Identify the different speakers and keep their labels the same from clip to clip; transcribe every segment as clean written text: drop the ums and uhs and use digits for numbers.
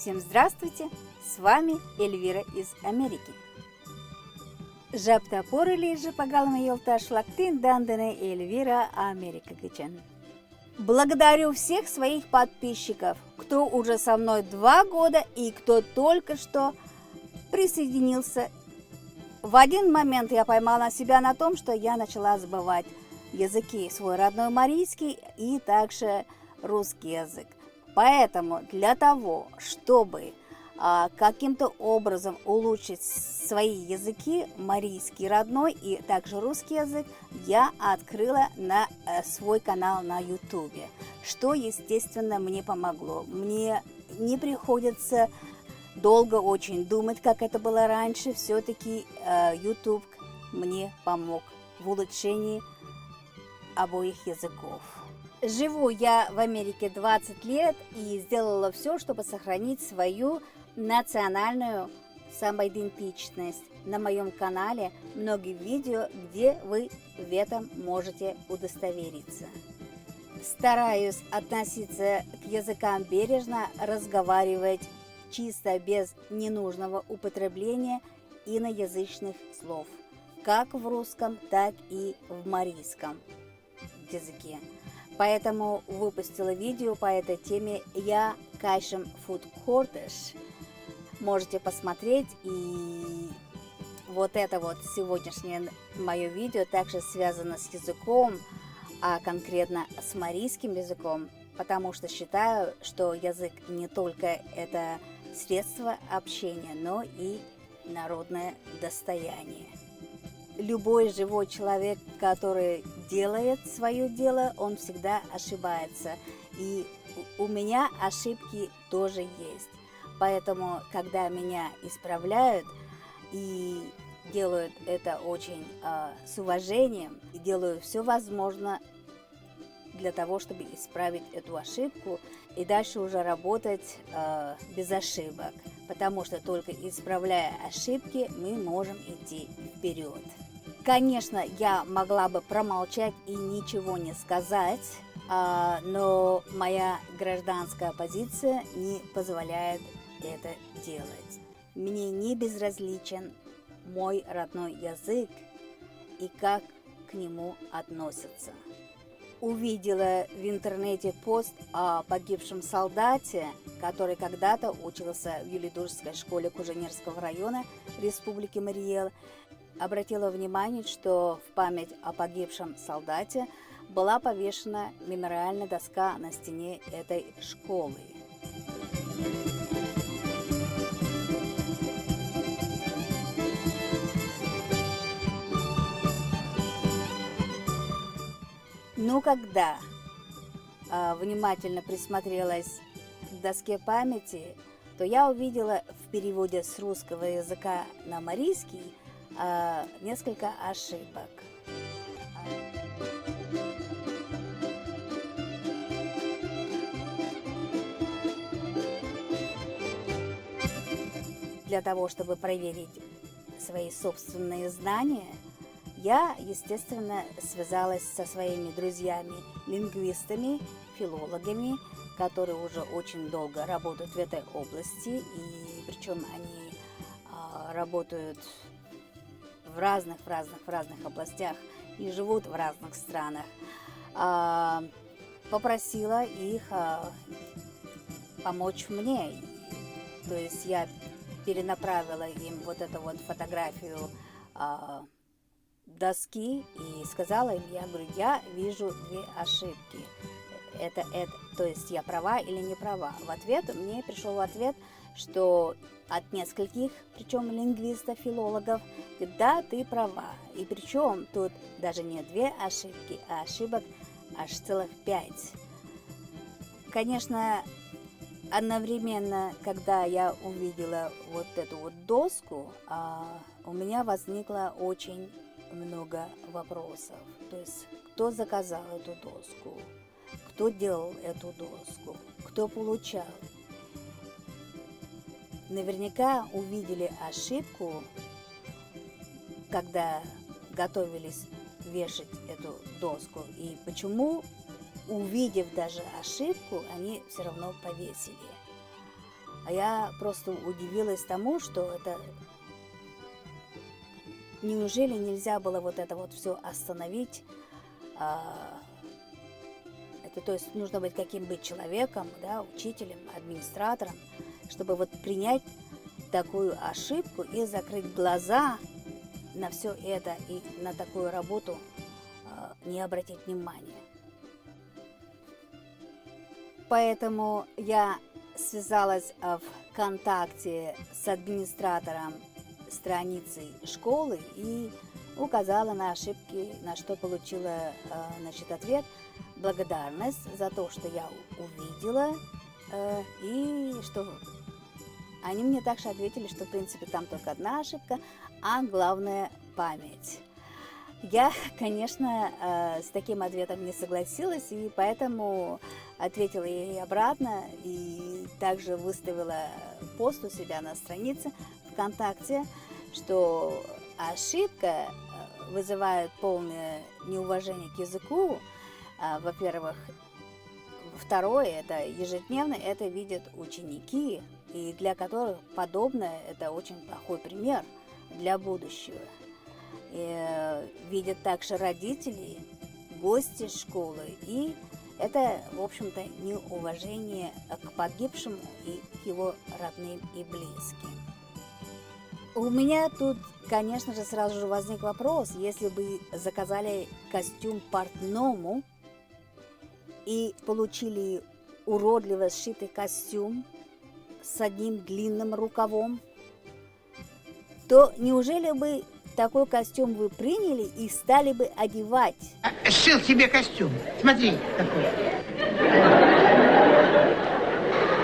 Speaker 1: Всем здравствуйте! С вами Эльвира из Америки. Жаптапор или пагалма елташлактин дандане Эльвира Америка гичен. Благодарю всех своих подписчиков, кто уже со мной 2 года и кто только что присоединился. В один момент я поймала себя на том, что я начала забывать языки, свой родной марийский и также русский язык. Поэтому для того, чтобы каким-то образом улучшить свои языки, марийский родной и также русский язык, я открыла свой канал на YouTube, что, естественно, мне помогло. Мне не приходится долго очень думать, как это было раньше. Все-таки YouTube мне помог в улучшении обоих языков. Живу я в Америке 20 лет и сделала все, чтобы сохранить свою национальную самоидентичность. На моем канале много видео, где вы в этом можете удостовериться. Стараюсь относиться к языкам бережно, разговаривать чисто без ненужного употребления иноязычных слов, как в русском, так и в марийском языке. Поэтому выпустила видео по этой теме «Я кайшем фуд кортеш». Можете посмотреть. И вот это вот сегодняшнее мое видео также связано с языком, а конкретно с марийским языком, потому что считаю, что язык не только это средство общения, но и народное достояние. Любой живой человек, который делает свое дело, он всегда ошибается. И у меня ошибки тоже есть. Поэтому, когда меня исправляют и делают это очень с уважением, и делаю все возможное для того, чтобы исправить эту ошибку и дальше уже работать без ошибок. Потому что только исправляя ошибки, мы можем идти вперед. Конечно, я могла бы промолчать и ничего не сказать, но моя гражданская позиция не позволяет это делать. Мне не безразличен мой родной язык и как к нему относятся. Увидела в интернете пост о погибшем солдате, который когда-то учился в Юлидурской школе Куженерского района Республики Мариэл. Обратила внимание, что в память о погибшем солдате была повешена мемориальная доска на стене этой школы. Но когда внимательно присмотрелась к доске памяти, то я увидела в переводе с русского языка на марийский несколько ошибок. Для того, чтобы проверить свои собственные знания, я, естественно, связалась со своими друзьями-лингвистами, филологами, которые уже очень долго работают в этой области, и причем они работают в разных областях и живут в разных странах. Попросила их помочь мне. То есть я перенаправила им вот эту вот фотографию доски и сказала им, я говорю, я вижу 2 ошибки. То есть я права или не права. В ответ мне пришел ответ, что от нескольких, причем лингвистов, филологов, да, ты права. И причем тут даже не 2 ошибки, а ошибок аж целых 5. Конечно, одновременно, когда я увидела вот эту вот доску, у меня возникло очень много вопросов. То есть, кто заказал эту доску, кто делал эту доску, кто получал. Наверняка увидели ошибку, когда готовились вешать эту доску. И почему, увидев даже ошибку, они все равно повесили. А я просто удивилась тому, что это... Неужели нельзя было вот это вот все остановить? Это, то есть, нужно быть каким быть человеком, да, учителем, администратором, чтобы вот принять такую ошибку и закрыть глаза на все это и на такую работу не обратить внимания. Поэтому я связалась ВКонтакте с администратором страницы школы и указала на ошибки, на что получила, значит, ответ, благодарность за то, что я увидела, и что они мне также ответили, что, в принципе, там только одна ошибка, а главное – память. Я, конечно, с таким ответом не согласилась, и поэтому ответила ей обратно и также выставила пост у себя на странице ВКонтакте, что ошибка вызывает полное неуважение к языку, во-первых. Второе, это ежедневно это видят ученики, и для которых подобное это очень плохой пример для будущего. И видят также родители, гости школы, и это, в общем-то, неуважение к погибшему и к его родным и близким. У меня тут, конечно же, сразу же возник вопрос, если бы заказали костюм портному и получили уродливо сшитый костюм с одним длинным рукавом, то неужели бы такой костюм вы приняли и стали бы одевать?
Speaker 2: Сшил себе костюм. Смотри, какой.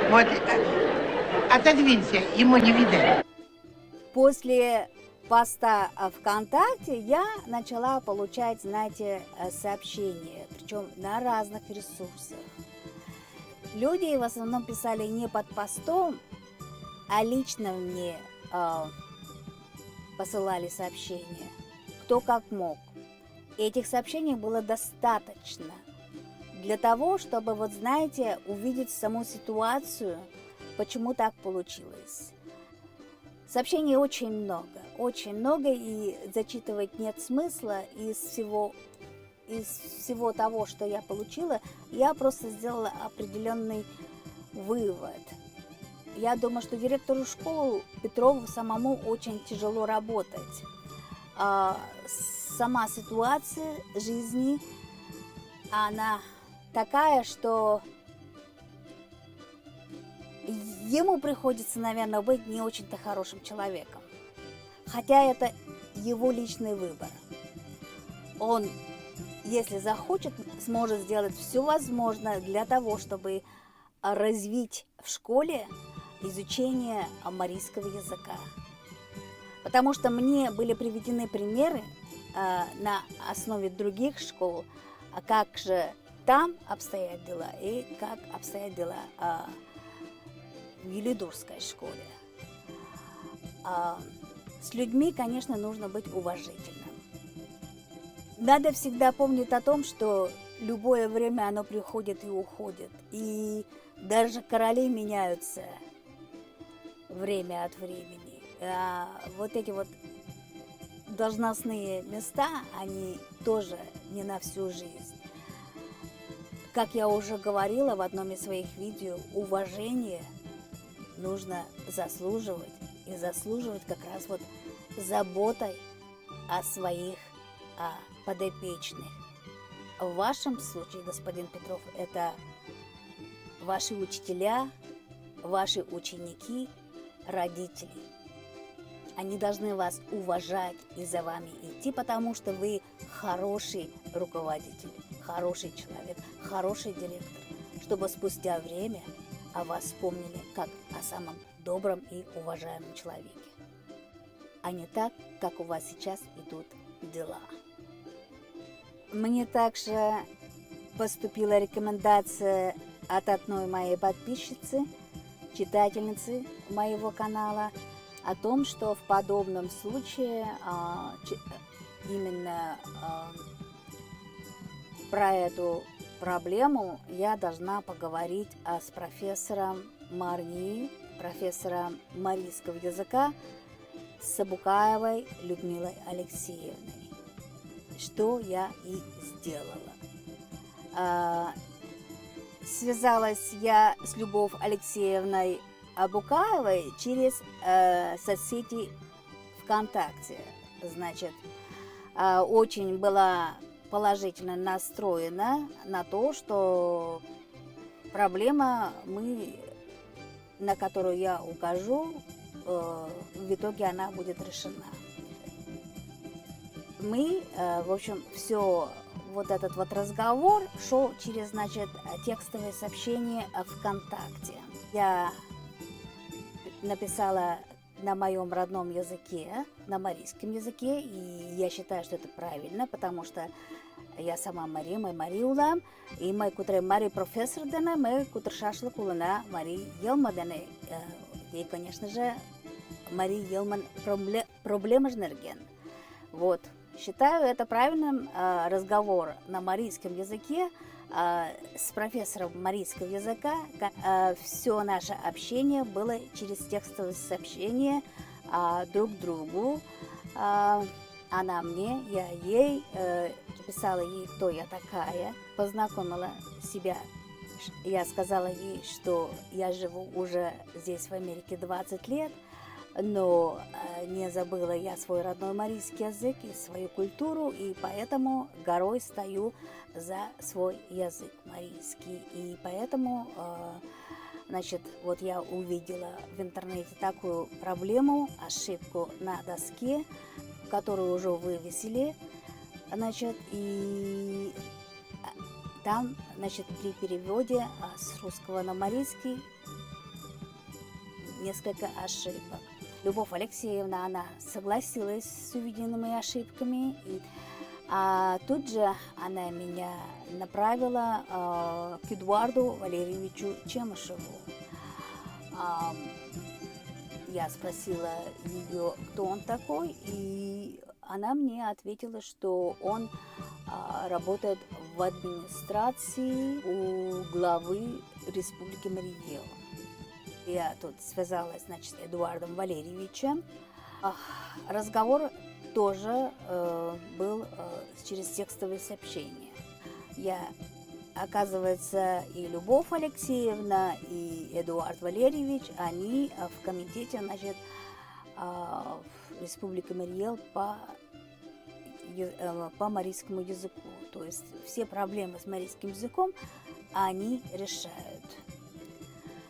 Speaker 2: Вот, отодвинься, ему не видать.
Speaker 1: После поста ВКонтакте я начала получать, знаете, сообщения, причем на разных ресурсах. Люди в основном писали не под постом, а лично мне посылали сообщения, кто как мог. И этих сообщений было достаточно для того, чтобы, вот знаете, увидеть саму ситуацию, почему так получилось. Сообщений очень много, и зачитывать нет смысла. Из всего того, что я получила, я просто сделала определенный вывод. Я думаю, что директору школы Петрову самому очень тяжело работать. Сама ситуация жизни, она такая, что ему приходится, наверное, быть не очень-то хорошим человеком. Хотя это его личный выбор. Он, если захочет, сможет сделать все возможное для того, чтобы развить в школе изучение марийского языка. Потому что мне были приведены примеры на основе других школ, как же там обстоят дела и как обстоят дела в Елидурской школе. С людьми, конечно, нужно быть уважительным. Надо всегда помнить о том, что любое время оно приходит и уходит. И даже короли меняются время от времени. Вот эти вот должностные места, они тоже не на всю жизнь. Как я уже говорила в одном из своих видео, уважение нужно заслуживать. И заслуживать как раз вот заботой о своих подопечных. В вашем случае, господин Петров, это ваши учителя, ваши ученики, родители. Они должны вас уважать и за вами идти, потому что вы хороший руководитель, хороший человек, хороший директор, чтобы спустя время о вас вспомнили как о самом добром и уважаемом человеке, а не так, как у вас сейчас идут дела. Мне также поступила рекомендация от одной моей подписчицы, читательницы моего канала, о том, что в подобном случае именно про эту проблему я должна поговорить с профессором Марии, профессора марийского языка, с Сабукаевой Людмилой Алексеевной, что я и сделала. Связалась я с Любовь Алексеевной Абукаевой через соцсети ВКонтакте. Значит, очень была положительно настроена на то, что проблема, на которую я укажу, в итоге она будет решена. Мы, в общем, все вот этот вот разговор шел через, значит, текстовые сообщения ВКонтакте. Я написала на моем родном языке, на марийском языке, и я считаю, что это правильно, потому что я сама Мария, мой Мариула, и мой кутре Мари профессор дана, мой кутре шашлык улана Мари Елмадане, и, конечно же, Мари Елман проблема жнерген. Вот. Считаю это правильным разговор на марийском языке с профессором марийского языка. Все наше общение было через текстовые сообщения друг другу. Она мне, я ей, писала ей, кто я такая, познакомила себя. Я сказала ей, что я живу уже здесь в Америке 20 лет, но не забыла я свой родной марийский язык и свою культуру, и поэтому горой стою за свой язык марийский. И поэтому, значит, вот я увидела в интернете такую проблему, ошибку на доске, которую уже вывесили, значит, и там, значит, при переводе с русского на марийский несколько ошибок. Любовь Алексеевна, она согласилась с увиденными ошибками, а тут же она меня направила к Эдуарду Валерьевичу Чемышеву. Я спросила ее, кто он такой, и она мне ответила, что он работает в администрации у главы Республики Мариэл. Я тут связалась, значит, с Эдуардом Валерьевичем. Разговор тоже был через текстовые сообщения. Оказывается, и Любовь Алексеевна, и Эдуард Валерьевич, они в комитете, значит, Республики Мариэл по марийскому языку. То есть все проблемы с марийским языком они решают.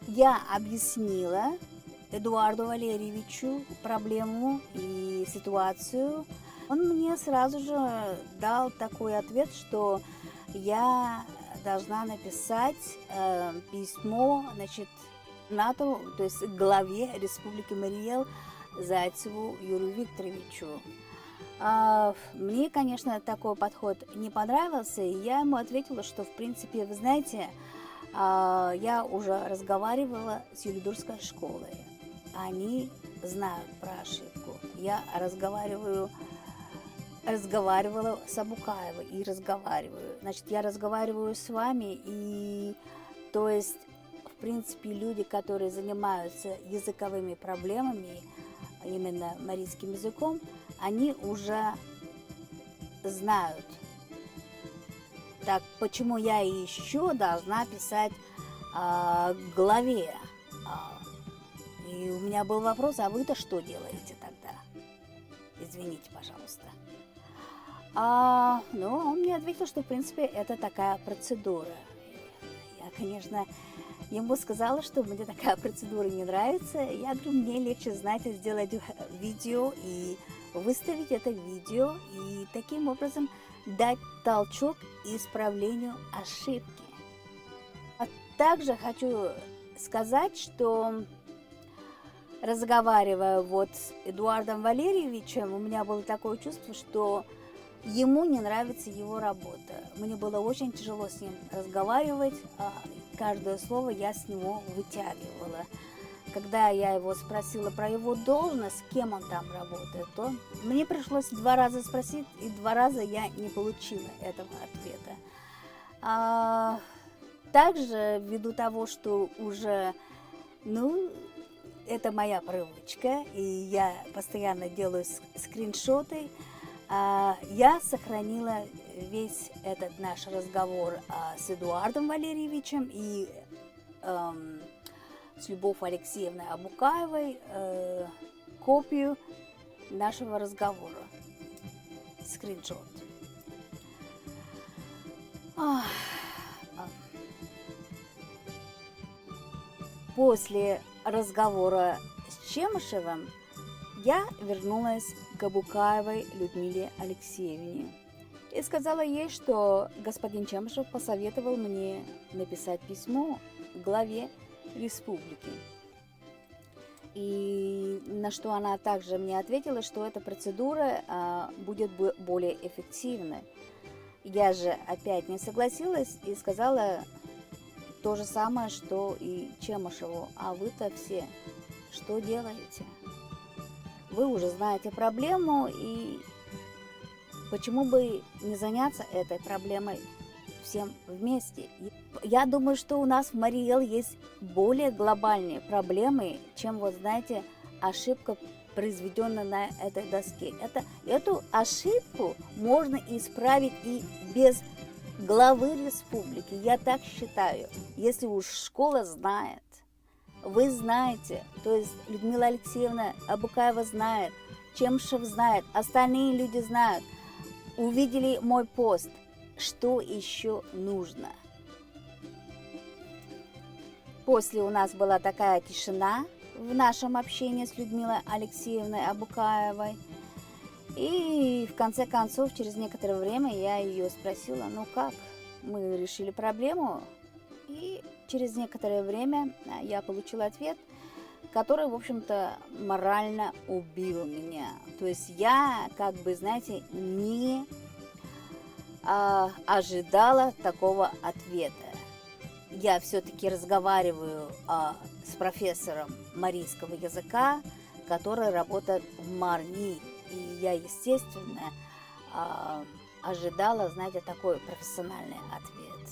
Speaker 1: Я объяснила Эдуарду Валерьевичу проблему и ситуацию. Он мне сразу же дал такой ответ, что я должна написать письмо, значит, НАТО, то есть главе Республики Мариэл Зайцеву Юрию Викторовичу. Мне, конечно, такой подход не понравился, и я ему ответила, что, в принципе, вы знаете, я уже разговаривала с Юлидурской школой. Они знают про ошибку. Я разговаривала с Абукаевой и разговариваю. Значит, я разговариваю с вами, и, то есть, в принципе, люди, которые занимаются языковыми проблемами, именно марийским языком, они уже знают. Так, почему я еще должна писать главе? И у меня был вопрос, а вы-то что делаете тогда? Извините, пожалуйста. Ну, он мне ответил, что, в принципе, это такая процедура. Я, конечно, ему сказала, что мне такая процедура не нравится. Я говорю, мне легче, знаете, сделать видео и выставить это видео, и таким образом дать толчок исправлению ошибки. А также хочу сказать, что разговаривая вот с Эдуардом Валерьевичем, у меня было такое чувство, что ему не нравится его работа. Мне было очень тяжело с ним разговаривать, каждое слово я с него вытягивала. Когда я его спросила про его должность, кем он там работает, то мне пришлось 2 раза спросить, и 2 раза я не получила этого ответа. Также, ввиду того, что уже Ну, это моя привычка, и я постоянно делаю скриншоты. Я сохранила весь этот наш разговор с Эдуардом Валерьевичем и с Любовью Алексеевной Абукаевой копию нашего разговора, скриншот. После разговора с Чемышевым я вернулась к Абукаевой Людмиле Алексеевне и сказала ей, что господин Чемышев посоветовал мне написать письмо главе республики. И на что она также мне ответила, что эта процедура будет более эффективной. Я же опять не согласилась и сказала то же самое, что и Чемышеву. А вы-то все что делаете? Вы уже знаете проблему, и почему бы не заняться этой проблемой всем вместе? Я думаю, что у нас в Мариэл есть более глобальные проблемы, чем, вот знаете, ошибка, произведенная на этой доске. Эту ошибку можно исправить и без главы республики. Я так считаю. Если уж школа знает, вы знаете, то есть Людмила Алексеевна Абукаева знает, Чемышев знает, остальные люди знают, увидели мой пост, что еще нужно. После у нас была такая тишина в нашем общении с Людмилой Алексеевной Абукаевой. И в конце концов, через некоторое время я ее спросила, ну как, мы решили проблему. И через некоторое время я получила ответ, который, в общем-то, морально убил меня. То есть я, как бы, знаете, не ожидала такого ответа. Я все-таки разговариваю с профессором марийского языка, который работает в Марни. И я, естественно, ожидала, знаете, такой профессиональный ответ.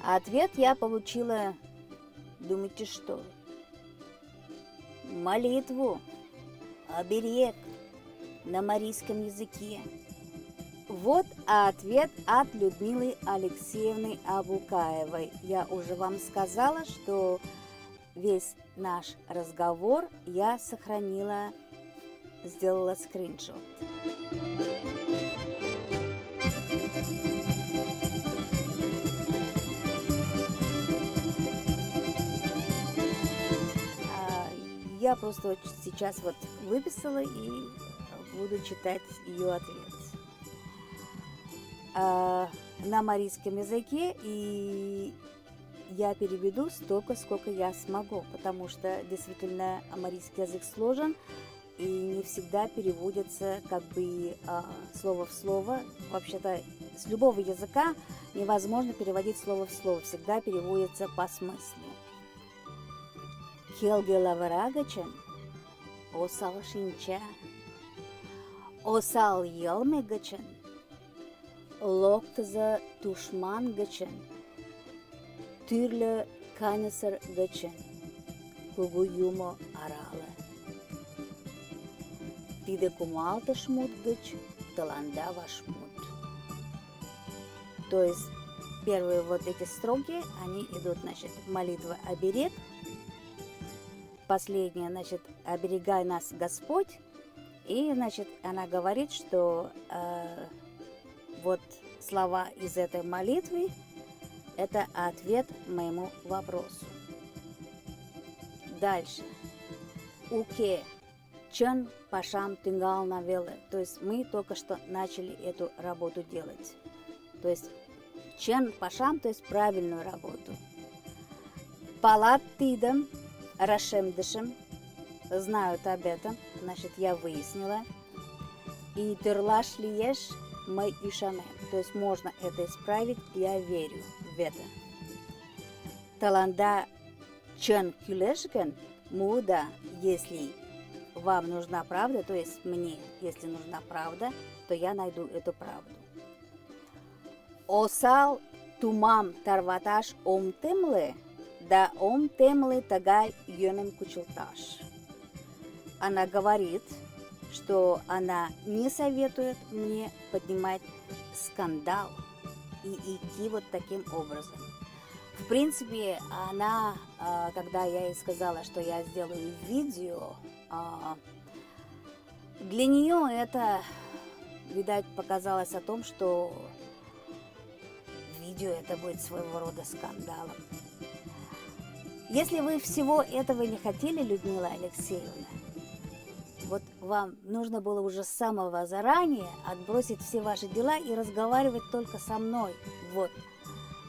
Speaker 1: А ответ я получила, думаете, что? Молитву, оберег на марийском языке. Вот ответ от Людмилы Алексеевны Абукаевой. Я уже вам сказала, что весь наш разговор я сохранила, сделала скриншот. Я просто вот сейчас вот выписала и буду читать ее ответ. На марийском языке, и я переведу столько, сколько я смогу, потому что действительно марийский язык сложен и не всегда переводится как бы слово в слово. Вообще-то с любого языка невозможно переводить слово в слово, всегда переводится по смыслу. Келгела варагачен, осал шинча, осал елмегачен, локтаза тушман гачен, тюрле канесер гачен, кугуюмо арала. Тиде кумалта шмут гач, таланда вашмут. То есть первые вот эти строки, они идут, значит, молитва оберег. Последняя, значит, оберегай нас, Господь. И, значит, она говорит, что вот слова из этой молитвы – это ответ моему вопросу. Дальше. Уке, чен пашам тингал навеле. То есть мы только что начали эту работу делать. То есть чен пашам, то есть правильную работу. Палат тидам, рашем дышем, знают об этом, значит, я выяснила. И тырлаш лиеш мой ишаме, то есть можно это исправить, я верю в это. Таланда чен кюлешген муда, если вам нужна правда, то есть мне, если нужна правда, то я найду эту правду. Осал тумам тарваташ омтемле да ом темлы тагай йонем кучулташ. Она говорит, что она не советует мне поднимать скандал и идти вот таким образом. В принципе, она, когда я ей сказала, что я сделаю видео, для нее это, видать, показалось о том, что видео это будет своего рода скандалом. Если вы всего этого не хотели, Людмила Алексеевна, вот вам нужно было уже с самого заранее отбросить все ваши дела и разговаривать только со мной. Вот.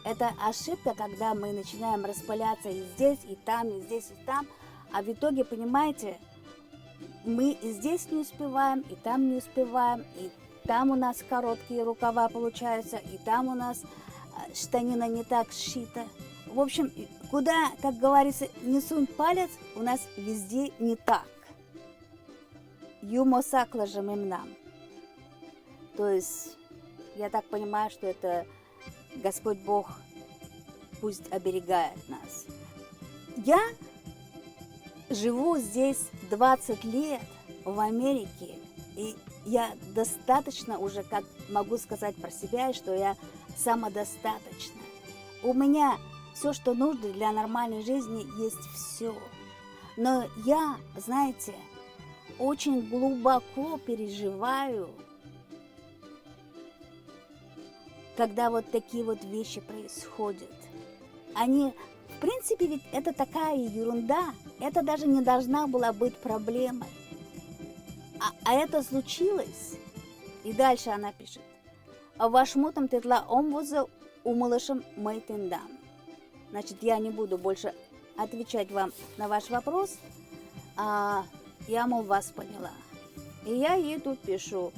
Speaker 1: Это ошибка, когда мы начинаем распыляться и здесь, и там, и здесь, и там. А в итоге, понимаете, мы и здесь не успеваем, и там не успеваем, и там у нас короткие рукава получаются, и там у нас штанина не так сшита. В общем, куда, как говорится, не сунь палец, у нас везде не так. Юмосакла же нам. То есть, я так понимаю, что это Господь Бог пусть оберегает нас. Я живу здесь 20 лет в Америке, и я достаточно уже, как могу сказать про себя, что я самодостаточна. У меня все, что нужно для нормальной жизни, есть все. Но я, знаете, очень глубоко переживаю, когда вот такие вот вещи происходят. Они, в принципе, ведь это такая ерунда, это даже не должна была быть проблемой. А это случилось. И дальше она пишет. Вашмутом тетла омвуза умылышем майтендам. Значит, я не буду больше отвечать вам на ваш вопрос, я, мол, вас поняла. И я ей тут пишу.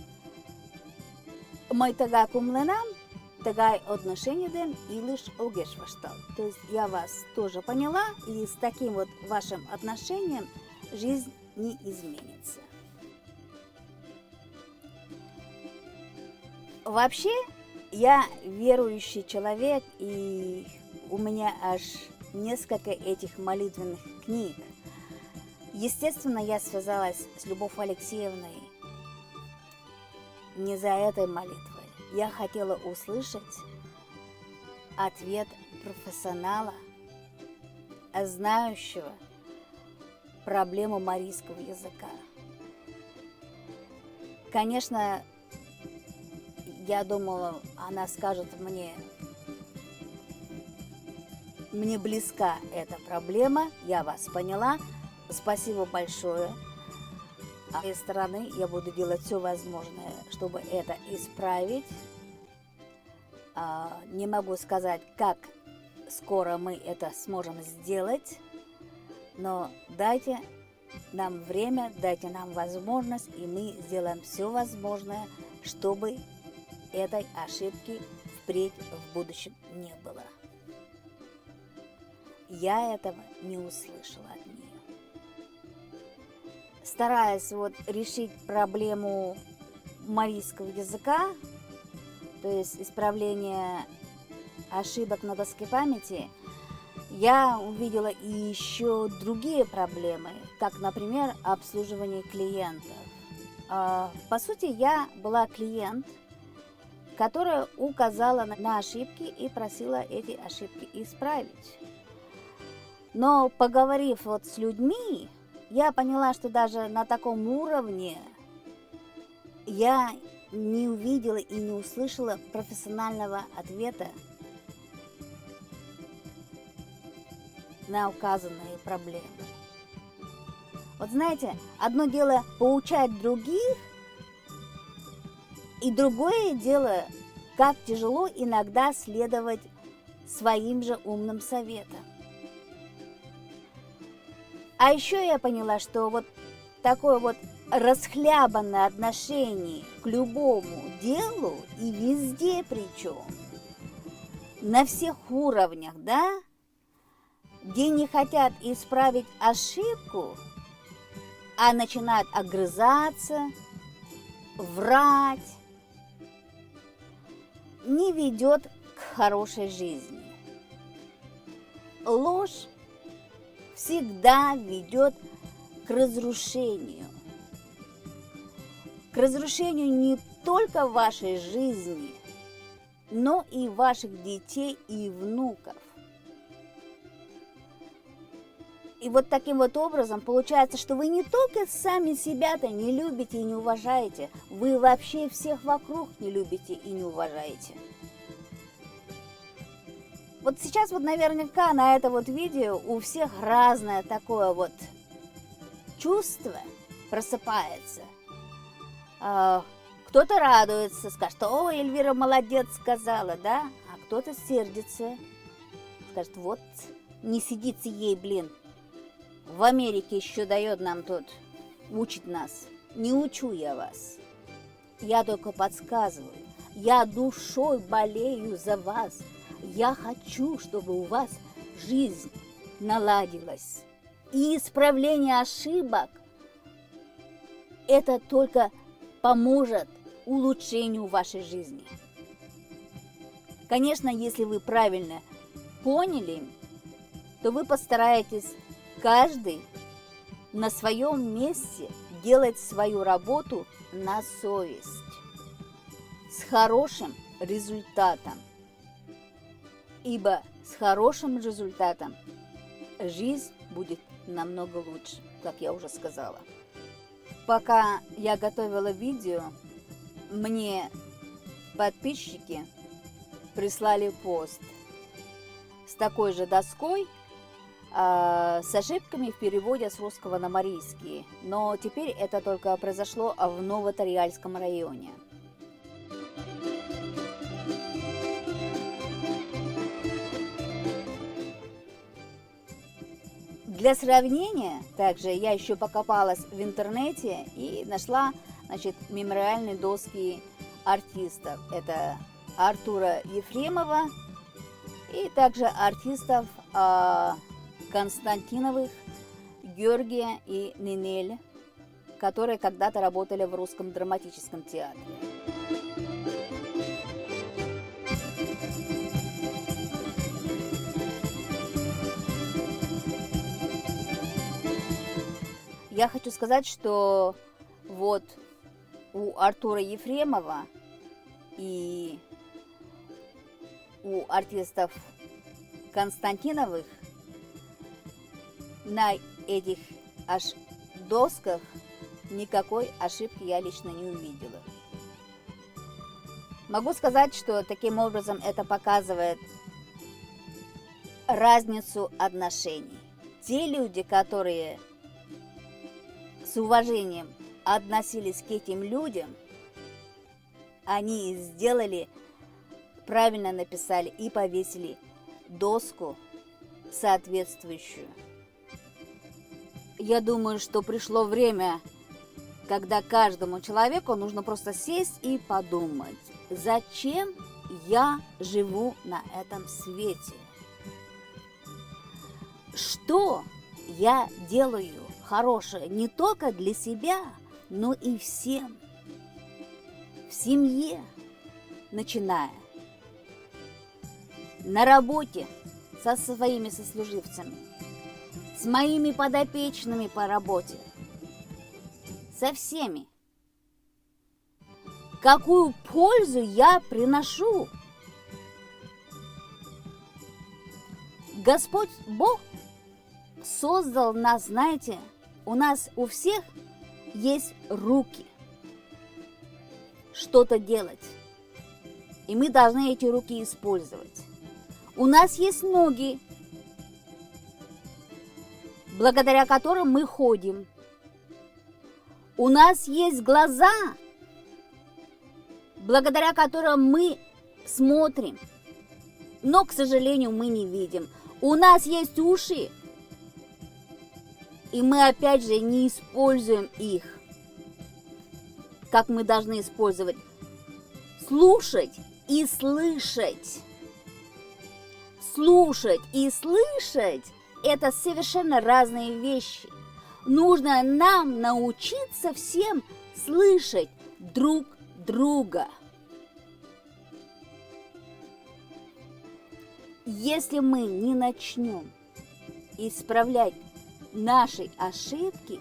Speaker 1: Мой тага кумленам, тагай отношениям и лишь огешваштал. То есть я вас тоже поняла, и с таким вот вашим отношением жизнь не изменится. Вообще, я верующий человек, и у меня аж несколько этих молитвенных книг. Естественно, я связалась с Любовью Алексеевной не за этой молитвой. Я хотела услышать ответ профессионала, знающего проблему марийского языка. Конечно, я думала, она скажет мне близка эта проблема, я вас поняла. Спасибо большое. С моей стороны я буду делать все возможное, чтобы это исправить. Не могу сказать, как скоро мы это сможем сделать, но дайте нам время, дайте нам возможность, и мы сделаем все возможное, чтобы этой ошибки впредь в будущем не было. Я этого не услышала от нее. Стараясь вот решить проблему марийского языка, то есть исправление ошибок на доске памяти, я увидела и еще другие проблемы, как, например, обслуживание клиентов. По сути, я была клиент, которая указала на ошибки и просила эти ошибки исправить. Но поговорив вот с людьми, я поняла, что даже на таком уровне я не увидела и не услышала профессионального ответа на указанные проблемы. Вот знаете, одно дело поучать других, и другое дело, как тяжело иногда следовать своим же умным советам. А еще я поняла, что вот такое вот расхлябанное отношение к любому делу, и везде причем, на всех уровнях, да, где не хотят исправить ошибку, а начинают огрызаться, врать, не ведет к хорошей жизни. ложь всегда ведет к разрушению. К разрушению не только вашей жизни, но и ваших детей и внуков. И вот таким вот образом получается, что вы не только сами себя-то не любите и не уважаете, вы вообще всех вокруг не любите и не уважаете. Вот сейчас вот наверняка на это вот видео у всех разное такое вот чувство просыпается. Кто-то радуется, скажет: о, Эльвира молодец сказала, да? А кто-то сердится, скажет: вот не сидится ей, блин. В Америке еще дает нам тут, учит нас. Не учу я вас. Я только подсказываю. Я душой болею за вас. Я хочу, чтобы у вас жизнь наладилась. И исправление ошибок – это только поможет улучшению вашей жизни. Конечно, если вы правильно поняли, то вы постараетесь каждый на своем месте делать свою работу на совесть, с хорошим результатом. Ибо с хорошим результатом жизнь будет намного лучше, как я уже сказала. Пока я готовила видео, мне подписчики прислали пост с такой же доской, с ошибками в переводе с русского на марийский. Но теперь это только произошло в Новотариальском районе. Для сравнения, также я еще покопалась в интернете и нашла, значит, мемориальные доски артистов. Это Артура Ефремова и также артистов Константиновых, Георгия и Нинель, которые когда-то работали в Русском драматическом театре. Я хочу сказать, что вот у Артура Ефремова и у артистов Константиновых на этих досках никакой ошибки я лично не увидела. Могу сказать, что таким образом это показывает разницу отношений. Те люди, которые с уважением относились к этим людям, они сделали, правильно написали и повесили доску соответствующую. Я думаю, что пришло время, когда каждому человеку нужно просто сесть и подумать, зачем я живу на этом свете? Что я делаю хорошее не только для себя, но и всем. В семье, начиная, на работе со своими сослуживцами, с моими подопечными по работе, со всеми. Какую пользу я приношу? Господь Бог создал нас, знаете, у нас у всех есть руки что-то делать, и мы должны эти руки использовать. У нас есть ноги, благодаря которым мы ходим. У нас есть глаза, благодаря которым мы смотрим, но, к сожалению, мы не видим. У нас есть уши, и мы опять же не используем их, как мы должны использовать. Слушать и слышать. Слушать и слышать – это совершенно разные вещи. Нужно нам научиться всем слышать друг друга. Если мы не начнем исправлять наши ошибки,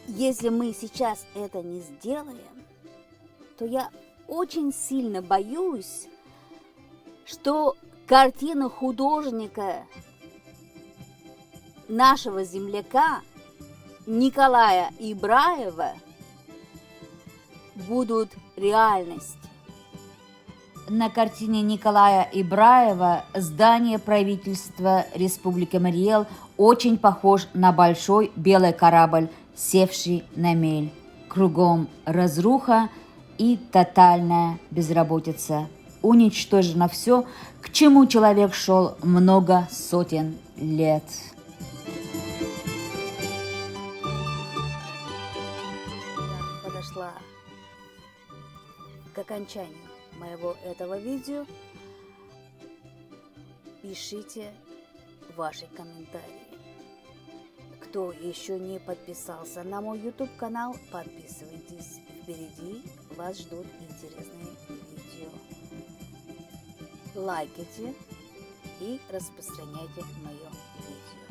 Speaker 1: если мы сейчас это не сделаем, то я очень сильно боюсь, что картина художника, нашего земляка Николая Ибраева будут реальностью.
Speaker 3: На картине Николая Ибраева здание правительства Республики Мариэл очень похож на большой белый корабль, севший на мель. Кругом разруха и тотальная безработица. Уничтожено все, к чему человек шел много сотен лет.
Speaker 1: Я подошла к окончанию моего этого видео. Пишите ваши комментарии. Кто еще не подписался на мой YouTube канал, подписывайтесь. Впереди вас ждут интересные видео. Лайкайте и распространяйте мое видео.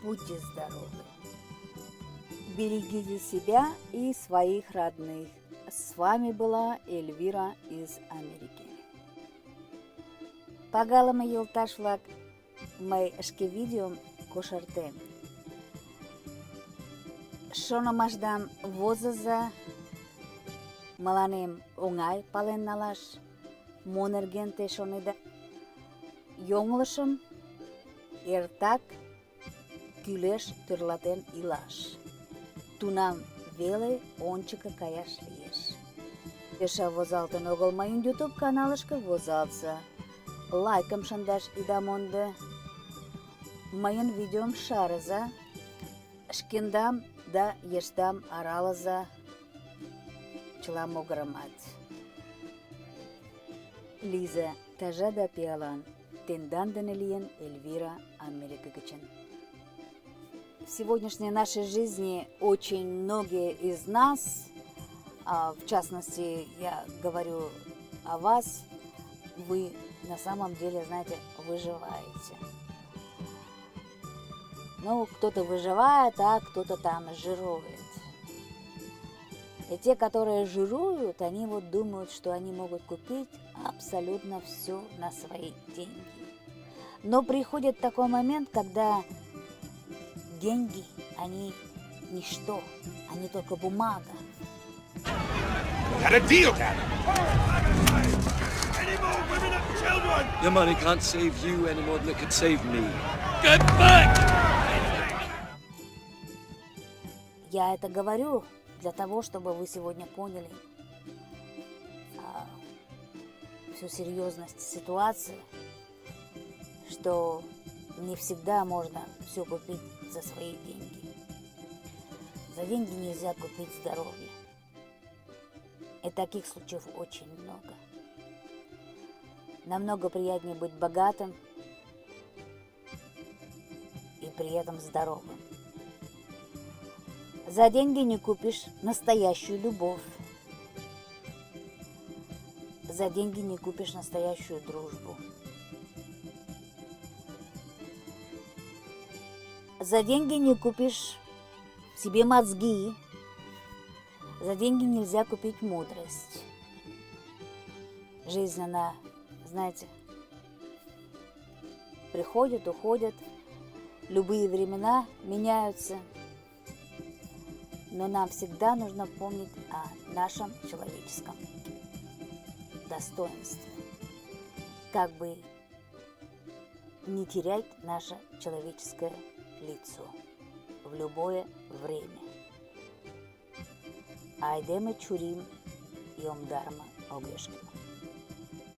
Speaker 1: Будьте здоровы. Берегите себя и своих родных. С вами была Эльвира из Америки. Pagalama yoldaşlar, мой видео кошартем. Шономаждан возаза маланем оңай пален налаш, монерген тешонида. Йоңлышым эртак күлеш тырлатен илаш. Тунам веле ончыко каяш лиеш. Эше возалтын огыл моин YouTube каналышкы возалтса. Лайкым шындаш ида монды. Моин видеом шарыза. Шкендам да ештам аралыза. Чыла могырымат. Лиза тажа да пиалан. Тендан денелиен Эльвира Америка гычен. В сегодняшней нашей жизни очень многие из нас, в частности, я говорю о вас, вы на самом деле, знаете, выживаете. Ну, кто-то выживает, а кто-то там жирует. И те, которые жируют, они вот думают, что они могут купить абсолютно все на свои деньги. Но приходит такой момент, когда деньги, они ничто, они только бумага.
Speaker 4: Got a deal, Dad. Any more women and children?
Speaker 5: Your money can't save you any more than it could save me.
Speaker 4: Get back!
Speaker 1: Я это говорю для того, чтобы вы сегодня поняли всю серьезность ситуации, что не всегда можно все купить за свои деньги. За деньги нельзя купить здоровье. И таких случаев очень много. Намного приятнее быть богатым и при этом здоровым. За деньги не купишь настоящую любовь. За деньги не купишь настоящую дружбу. За деньги не купишь себе мозги. За деньги нельзя купить мудрость. Жизнь, она, знаете, приходит, уходит. Любые времена меняются. Но нам всегда нужно помнить о нашем человеческом достоинстве. Как бы не терять наше человеческое лицо в любое время. Айдеме чурим йом дарма огрешкима.